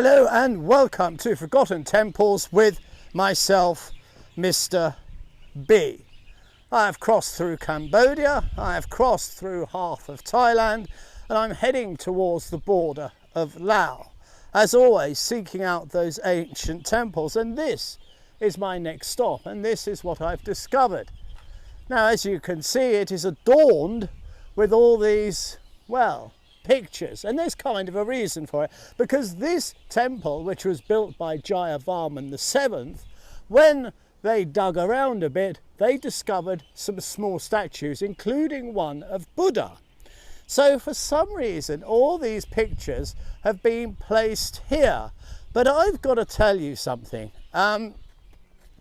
Hello and welcome to Forgotten Temples with myself, Mr. B. I have crossed through Cambodia, I have crossed through half of Thailand, and I'm heading towards the border of Laos. As always, seeking out those ancient temples, and this is my next stop, and this is what I've discovered. Now, as you can see, it is adorned with all these, well, pictures, and there's kind of a reason for it, because this temple, which was built by Jayavarman VII, when they dug around a bit, they discovered some small statues, including one of Buddha. So for some reason, all these pictures have been placed here, but I've got to tell you something.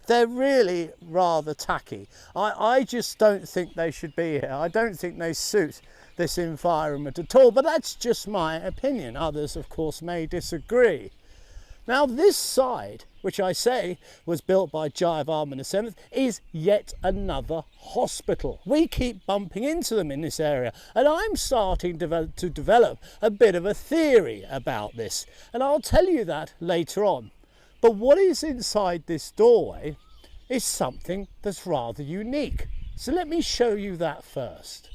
They're really rather tacky. I just don't think they should be here. I don't think they suit this environment at all, but that's just my opinion. Others, of course, may disagree. Now, this side, which I say was built by Jayavarman VII, is yet another hospital. We keep bumping into them in this area, and I'm starting to develop a bit of a theory about this, and I'll tell you that later on. But what is inside this doorway is something that's rather unique. So let me show you that first.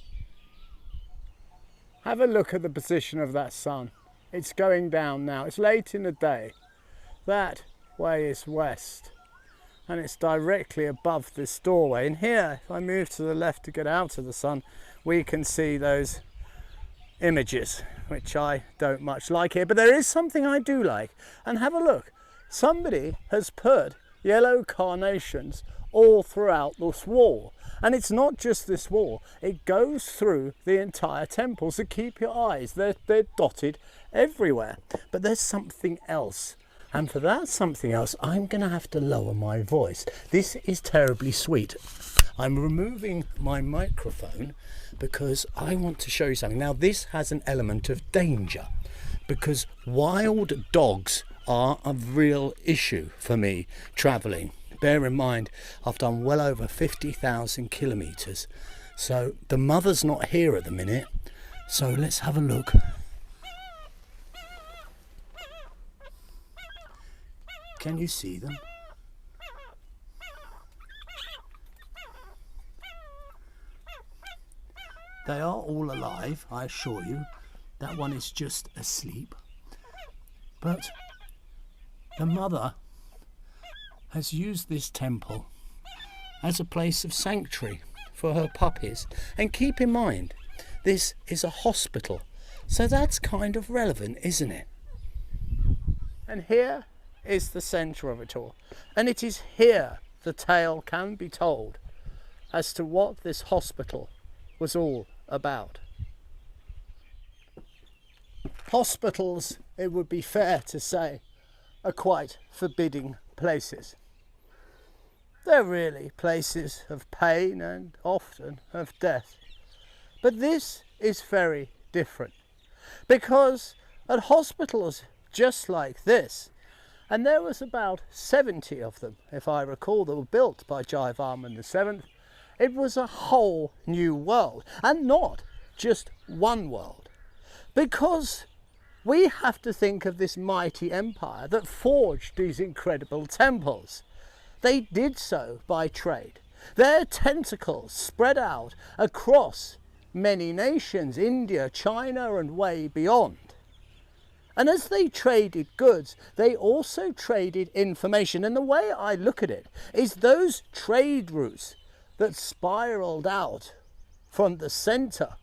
Have a look at the position of that sun. It's going down now. It's late in the day. That way is west, and it's directly above this doorway. And here, if I move to the left to get out of the sun, we can see those images, which I don't much like here. But there is something I do like. And have a look. Somebody has put yellow carnations all throughout this wall. And it's not just this wall, it goes through the entire temple, so keep your eyes, they're dotted everywhere. But there's something else, and for that something else I'm going to have to lower my voice. This is terribly sweet. I'm removing my microphone because I want to show you something. Now, this has an element of danger because wild dogs are a real issue for me travelling. Bear in mind, I've done well over 50,000 kilometres, so the mother's not here at the minute. So let's have a look. Can you see them? They are all alive, I assure you. That one is just asleep. But the mother has used this temple as a place of sanctuary for her puppies. And keep in mind, this is a hospital, so that's kind of relevant, isn't it? And here is the centre of it all. And it is here the tale can be told as to what this hospital was all about. Hospitals, it would be fair to say, are quite forbidding places. They're really places of pain and often of death. But this is very different, because at hospitals just like this, and there was about 70 of them, if I recall, that were built by Jayavarman VII, it was a whole new world, and not just one world, because we have to think of this mighty empire that forged these incredible temples. They did so by trade. Their tentacles spread out across many nations, India, China, and way beyond. And as they traded goods, they also traded information. And the way I look at it is those trade routes that spiraled out from the centre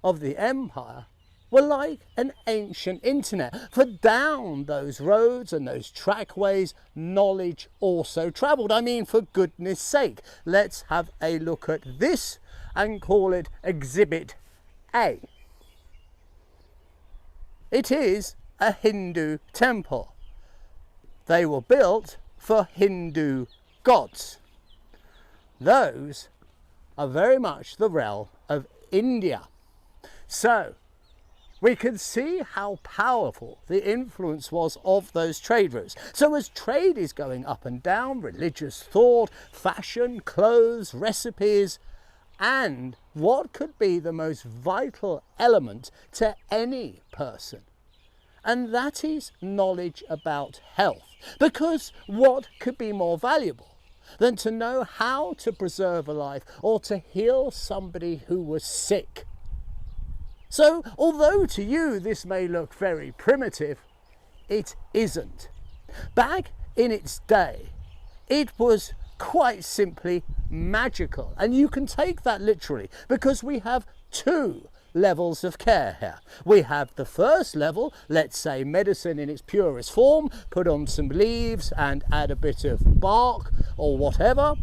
of the empire were like an ancient internet. For down those roads and those trackways, knowledge also travelled. I mean, for goodness sake, let's have a look at this and call it Exhibit A. It is a Hindu temple. They were built for Hindu gods. Those are very much the realm of India. So we can see how powerful the influence was of those trade routes. So as trade is going up and down, religious thought, fashion, clothes, recipes, and what could be the most vital element to any person, and that is knowledge about health. Because what could be more valuable than to know how to preserve a life or to heal somebody who was sick? So, although to you this may look very primitive, it isn't. Back in its day, it was quite simply magical. And you can take that literally, because we have two levels of care here. We have the first level, let's say medicine in its purest form, put on some leaves and add a bit of bark or whatever.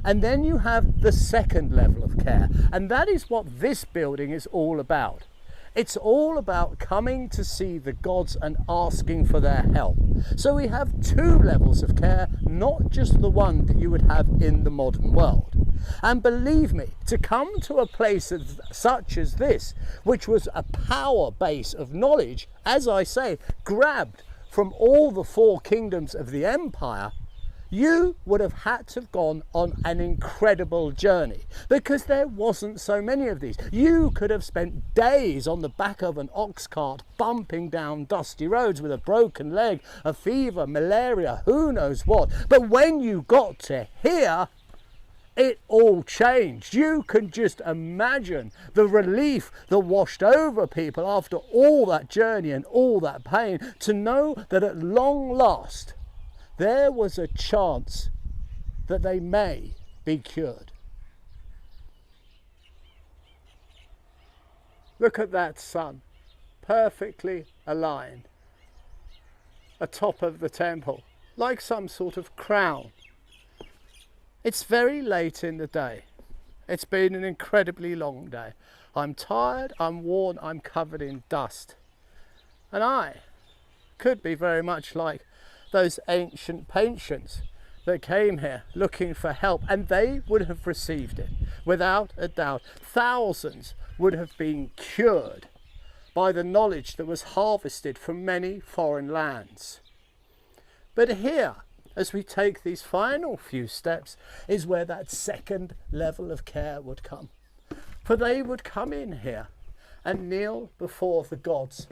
And then you have the second level of care. And that is what this building is all about. It's all about coming to see the gods and asking for their help. So we have two levels of care, not just the one that you would have in the modern world. And believe me, to come to a place such as this, which was a power base of knowledge, as I say, grabbed from all the four kingdoms of the empire, you would have had to have gone on an incredible journey, because there wasn't so many of these. You could have spent days on the back of an ox cart bumping down dusty roads with a broken leg, a fever, malaria, who knows what. But when you got to here, it all changed. You can just imagine the relief that washed over people after all that journey and all that pain, to know that at long last there was a chance that they may be cured. Look at that sun, perfectly aligned, atop of the temple, like some sort of crown. It's very late in the day. It's been an incredibly long day. I'm tired, I'm worn, I'm covered in dust. And I could be very much like those ancient patients that came here looking for help, and they would have received it without a doubt. Thousands would have been cured by the knowledge that was harvested from many foreign lands. But here, as we take these final few steps, is where that second level of care would come. For they would come in here and kneel before the gods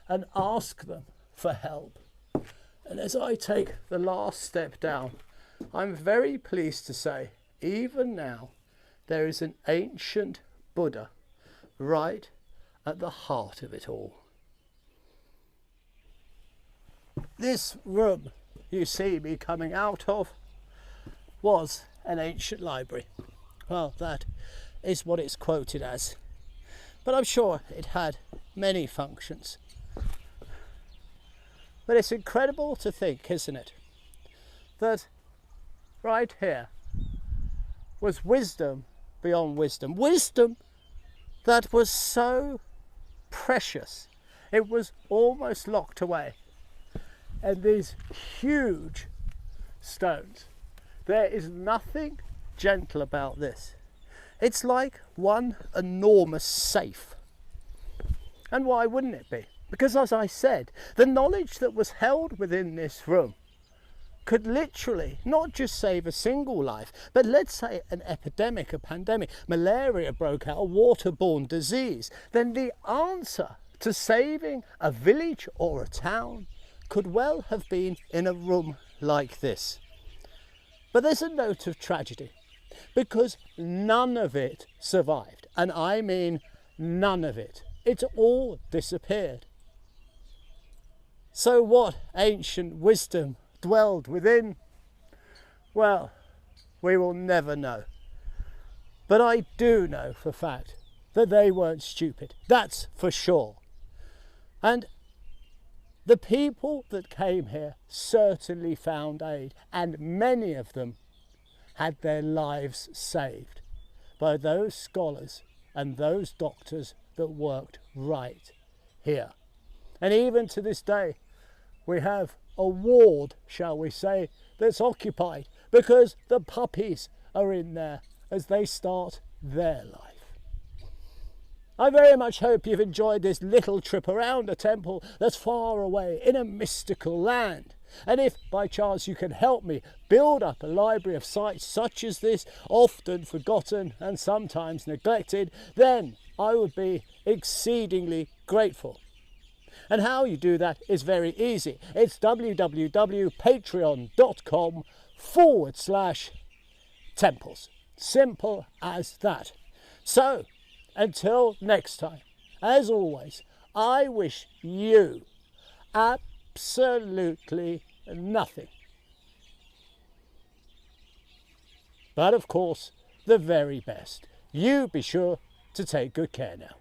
and ask them for help. And as I take the last step down, I'm very pleased to say, even now, there is an ancient Buddha right at the heart of it all. This room you see me coming out of was an ancient library. Well, that is what it's quoted as. But I'm sure it had many functions. But it's incredible to think, isn't it, that right here was wisdom beyond wisdom. Wisdom that was so precious, it was almost locked away. And these huge stones, there is nothing gentle about this. It's like one enormous safe. And why wouldn't it be? Because, as I said, the knowledge that was held within this room could literally not just save a single life, but let's say an epidemic, a pandemic, malaria broke out, a waterborne disease, then the answer to saving a village or a town could well have been in a room like this. But there's a note of tragedy, because none of it survived, and I mean none of it. It all disappeared. So what ancient wisdom dwelled within? Well, we will never know. But I do know for a fact that they weren't stupid. That's for sure. And the people that came here certainly found aid, and many of them had their lives saved by those scholars and those doctors that worked right here. And even to this day, we have a ward, shall we say, that's occupied because the puppies are in there as they start their life. I very much hope you've enjoyed this little trip around a temple that's far away in a mystical land. And if by chance you can help me build up a library of sites such as this, often forgotten and sometimes neglected, then I would be exceedingly grateful. And how you do that is very easy. It's www.patreon.com/temples. Simple as that. So, until next time, as always, I wish you absolutely nothing. But of course, the very best. You be sure to take good care now.